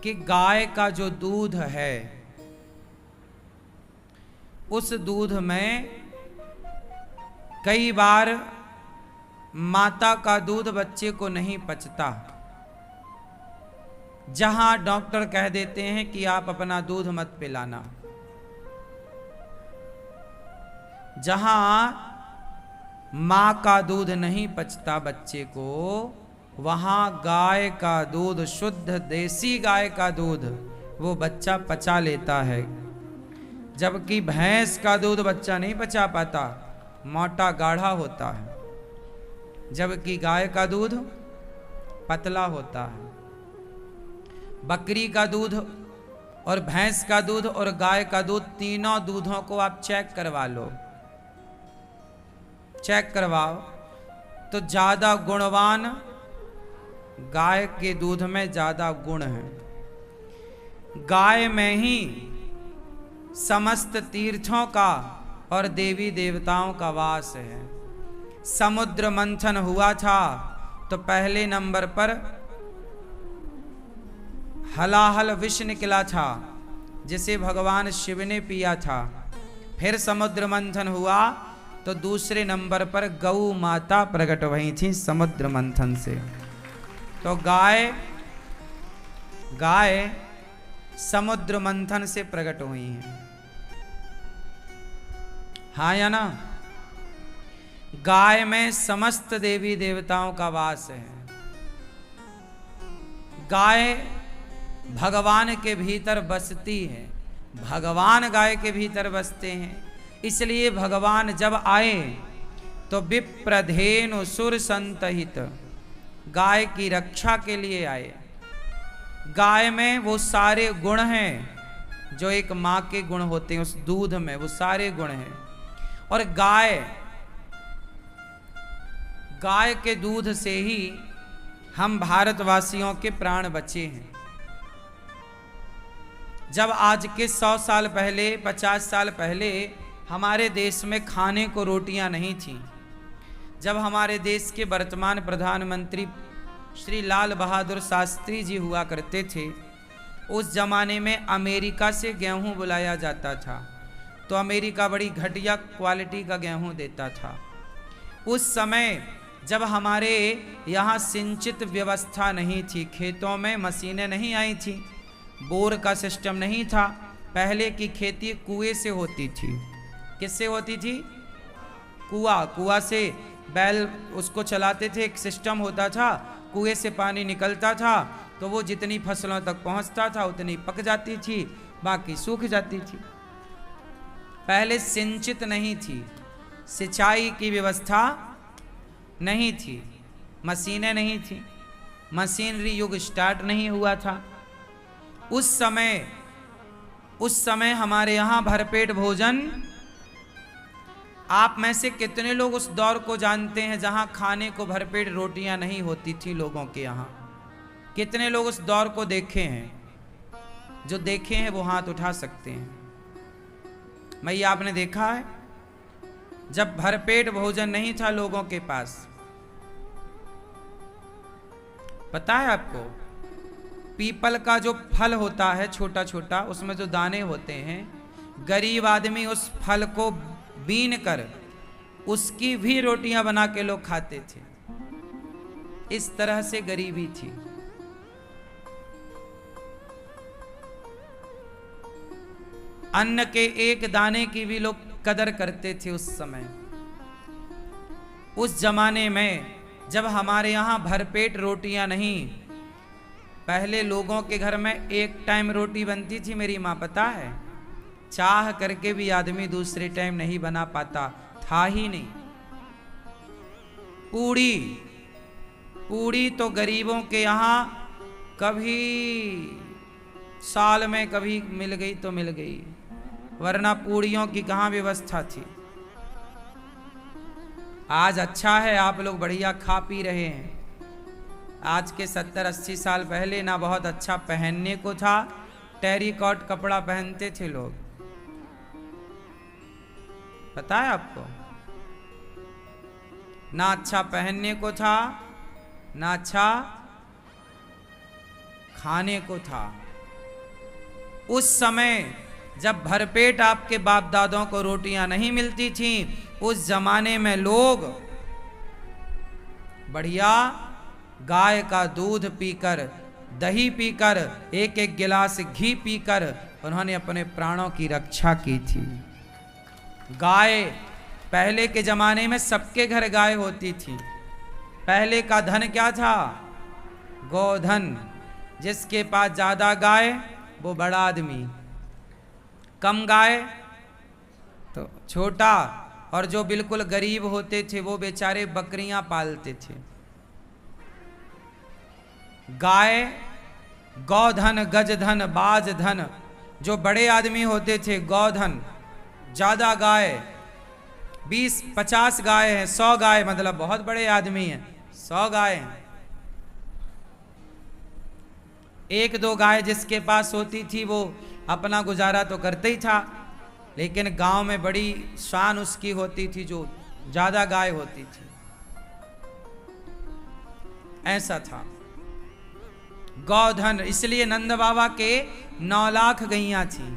कि गाय का जो दूध है उस दूध में कई बार माता का दूध बच्चे को नहीं पचता। जहां डॉक्टर कह देते हैं कि आप अपना दूध मत पिलाना, जहां मां का दूध नहीं पचता बच्चे को, वहां गाय का दूध, शुद्ध देसी गाय का दूध वो बच्चा पचा लेता है। जबकि भैंस का दूध बच्चा नहीं पचा पाता, मोटा गाढ़ा होता है, जबकि गाय का दूध पतला होता है। बकरी का दूध और भैंस का दूध और गाय का दूध, तीनों दूधों को आप चेक करवा लो, चेक करवाओ तो ज्यादा गुणवान गाय के दूध में ज्यादा गुण है। गाय में ही समस्त तीर्थों का और देवी देवताओं का वास है। समुद्र मंथन हुआ था तो पहले नंबर पर हलाहल विष निकला था, जिसे भगवान शिव ने पिया था। फिर समुद्र मंथन हुआ तो दूसरे नंबर पर गौ माता प्रकट हुई थी समुद्र मंथन से। तो गाय समुद्र मंथन से प्रकट हुई है, हाँ या ना? गाय में समस्त देवी देवताओं का वास है। गाय भगवान के भीतर बसती है, भगवान गाय के भीतर बसते हैं। इसलिए भगवान जब आए तो विप्रधेनु सुर संतहित गाय की रक्षा के लिए आए। गाय में वो सारे गुण हैं जो एक माँ के गुण होते हैं, उस दूध में वो सारे गुण हैं। और गाय के दूध से ही हम भारतवासियों के प्राण बचे हैं। जब आज के 100 साल पहले, 50 साल पहले हमारे देश में खाने को रोटियां नहीं थीं, जब हमारे देश के वर्तमान प्रधानमंत्री श्री लाल बहादुर शास्त्री जी हुआ करते थे, उस जमाने में अमेरिका से गेहूं बुलाया जाता था तो अमेरिका बड़ी घटिया क्वालिटी का गेहूं देता था। उस समय जब हमारे यहाँ सिंचित व्यवस्था नहीं थी, खेतों में मशीनें नहीं आई थी, बोर का सिस्टम नहीं था, पहले की खेती कुएं से होती थी। किससे होती थी? कुआं से बैल उसको चलाते थे, एक सिस्टम होता था, कुएं से पानी निकलता था तो वो जितनी फसलों तक पहुंचता था उतनी पक जाती थी, बाकी सूख जाती थी। पहले सिंचित नहीं थी, सिंचाई की व्यवस्था नहीं थी, मशीनें नहीं थी, मशीनरी युग स्टार्ट नहीं हुआ था। उस समय हमारे यहाँ भरपेट भोजन, आप में से कितने लोग उस दौर को जानते हैं जहां खाने को भरपेट रोटियां नहीं होती थी लोगों के यहाँ? कितने लोग उस दौर को देखे हैं? जो देखे हैं वो हाथ उठा सकते हैं। मैया आपने देखा है जब भरपेट भोजन नहीं था लोगों के पास? पता है आपको? पीपल का जो फल होता है छोटा छोटा, उसमें जो दाने होते हैं, गरीब आदमी उस फल को बीन कर उसकी भी रोटियां बना के लोग खाते थे। इस तरह से गरीबी थी। अन्न के एक दाने की भी लोग कदर करते थे उस समय। उस जमाने में जब हमारे यहाँ भरपेट रोटियां नहीं, पहले लोगों के घर में एक टाइम रोटी बनती थी। मेरी माँ, पता है, चाह करके भी आदमी दूसरे टाइम नहीं बना पाता था ही नहीं। पूड़ी तो गरीबों के यहाँ कभी साल में कभी मिल गई तो मिल गई, वरना पूड़ियों की कहाँ व्यवस्था थी। आज अच्छा है, आप लोग बढ़िया खा पी रहे हैं। आज के 70-80 साल पहले ना बहुत अच्छा पहनने को था, टेरिकॉट कपड़ा पहनते थे लोग, पता है आपको? ना अच्छा पहनने को था, ना अच्छा खाने को था। उस समय जब भरपेट आपके बाप दादों को रोटियां नहीं मिलती थीं, उस जमाने में लोग बढ़िया गाय का दूध पीकर, दही पीकर, एक एक गिलास घी पीकर उन्होंने अपने प्राणों की रक्षा की थी। गाय पहले के जमाने में सबके घर गाय होती थी। पहले का धन क्या था? गोधन। जिसके पास ज्यादा गाय वो बड़ा आदमी, कम गाय तो छोटा, और जो बिल्कुल गरीब होते थे वो बेचारे बकरियां पालते थे। गाय, गौधन, गजधन, बाजधन, जो बड़े आदमी होते थे गौधन, ज्यादा गाय, 20-50 गाय हैं, 100 गाय मतलब बहुत बड़े आदमी हैं, 100 गाय हैं। 1-2 गाय जिसके पास होती थी वो अपना गुजारा तो करते ही था, लेकिन गांव में बड़ी शान उसकी होती थी जो ज्यादा गाय होती थी। ऐसा था गौधन। इसलिए नंद बाबा के 9 लाख गैया थी।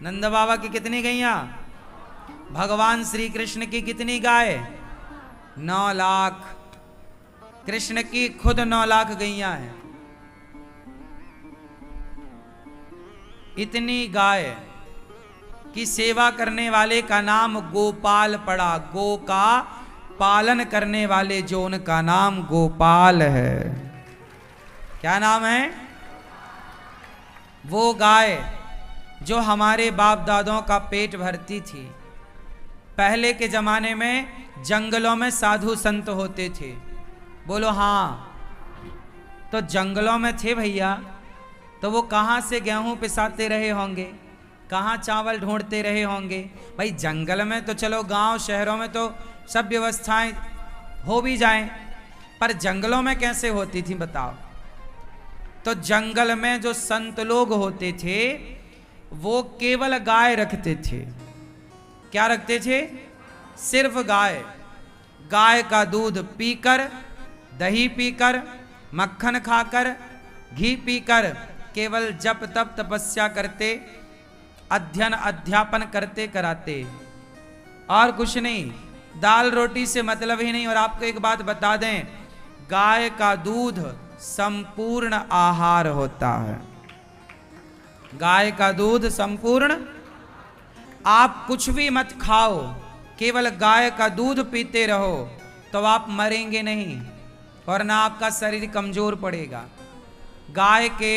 नंद बाबा की कितनी गैया? भगवान श्री कृष्ण की कितनी गाय? 9 लाख। कृष्ण की खुद 9 लाख गैया हैं। इतनी गाय की सेवा करने वाले का नाम गोपाल पड़ा। गो का पालन करने वाले जो, उनका नाम गोपाल है। क्या नाम है? वो गाय जो हमारे बाप दादों का पेट भरती थी। पहले के जमाने में जंगलों में साधु संत होते थे। बोलो हाँ। तो जंगलों में थे भैया, तो वो कहाँ से गेहूं पिसाते रहे होंगे, कहाँ चावल ढूंढते रहे होंगे। भाई जंगल में तो चलो, गांव शहरों में तो सब व्यवस्थाएं हो भी जाएं, पर जंगलों में कैसे होती थी बताओ। तो जंगल में जो संत लोग होते थे वो केवल गाय रखते थे। क्या रखते थे? सिर्फ गाय। गाय का दूध पीकर, दही पीकर, मक्खन खाकर, घी पीकर केवल जप तप तपस्या करते, अध्ययन अध्यापन करते कराते, और कुछ नहीं। दाल रोटी से मतलब ही नहीं। और आपको एक बात बता दें, गाय का दूध संपूर्ण आहार होता है। गाय का दूध संपूर्ण। आप कुछ भी मत खाओ, केवल गाय का दूध पीते रहो तो आप मरेंगे नहीं, और ना आपका शरीर कमजोर पड़ेगा। गाय के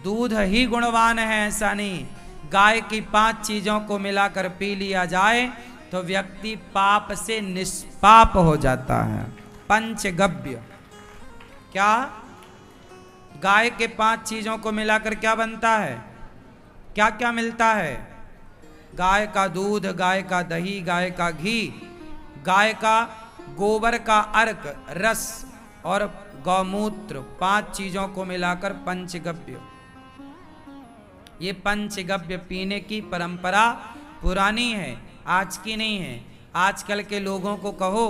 दूध ही गुणवान है, ऐसा नहीं। गाय की 5 चीजों को मिलाकर पी लिया जाए तो व्यक्ति पाप से निष्पाप हो जाता है। पंचगव्य। क्या? गाय के 5 चीजों को मिलाकर क्या बनता है? क्या क्या मिलता है? गाय का दूध, गाय का दही, गाय का घी, गाय का गोबर का अर्क रस और गौमूत्र, 5 चीजों को मिलाकर पंचगव्य। ये पंचगव्य पीने की परंपरा पुरानी है, आज की नहीं है। आजकल के लोगों को कहो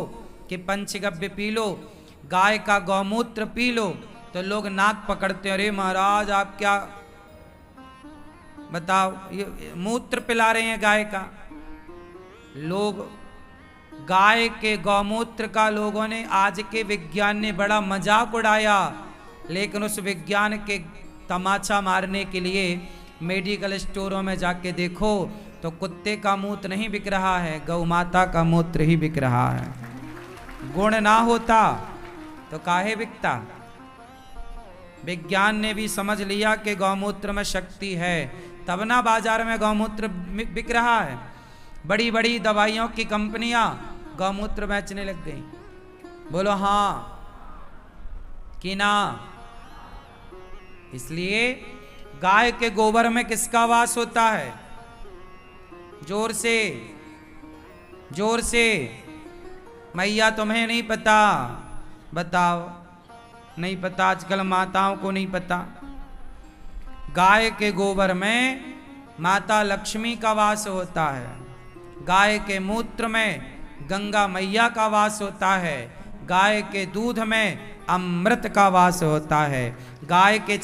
कि पंचगव्य पी लो, गाय का गौमूत्र पी लो, तो लोग नाक पकड़ते हैं। अरे महाराज आप क्या बताओ, ये मूत्र पिला रहे हैं गाय का। लोग गाय के गौमूत्र का लोगों ने, आज के विज्ञान ने बड़ा मजाक उड़ाया, लेकिन उस विज्ञान के तमाचा मारने के लिए मेडिकल स्टोरों में जाके देखो तो कुत्ते का मूत्र नहीं बिक रहा है, गौ माता का मूत्र ही बिक रहा है। गुण ना होता तो काहे बिकता। विज्ञान ने भी समझ लिया कि गौमूत्र में शक्ति है, तब ना बाजार में गौमूत्र बिक रहा है। बड़ी बड़ी दवाइयों की कंपनियां गौमूत्र बेचने लग गई। बोलो हाँ कि ना। इसलिए गाय के गोबर में किसका वास होता है? जोर से, जोर से। मैया तुम्हें नहीं पता? बताओ। नहीं पता, आजकल माताओं को नहीं पता। गाय के गोबर में माता लक्ष्मी का वास होता है। गाय के मूत्र में गंगा मैया का वास होता है। गाय के दूध में अमृत का वास होता है। गाय के